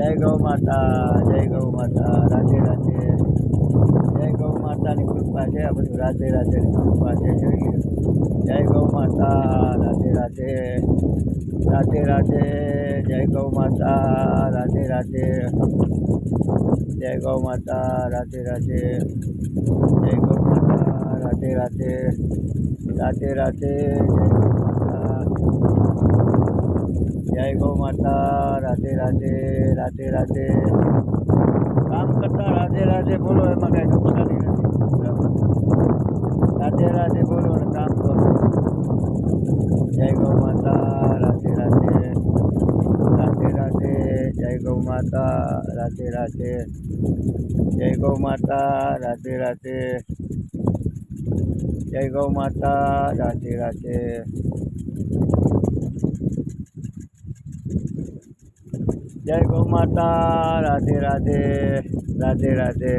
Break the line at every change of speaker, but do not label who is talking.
જય ગૌ માતા, જય ગૌ માતા, રાધે રાધે. જય ગૌ માતાની કૃપા છે, આ બધું રાધે રાધેની કૃપા છે. જોઈ લો, જય ગૌ માતા, રાધે રાધે, રાધે રાધે. જય ગૌ માતા, રાધે રાધે, જય ગૌ માતા, રાધે રાધે, જય ગૌ માતા, રાધે રાધે, રાધે રાધે. જય ગૌ માતા, રાધે રાધે, રાધે રાધે. કામ કરતા રાધે રાધે બોલો, એમાં કઈ નુકસાની નથી. રાધે રાધે બોલો અને કામ કરો. જય ગૌ માતા, રાધે રાધે, રાધે રાધે. જય ગૌ માતા, રાધે રાધે, જય ગૌ માતા, રાધે રાધે, જય ગૌ માતા, રાધે રાધે. જય ગૌ માતા, રાધે રાધે, રાધે રાધે.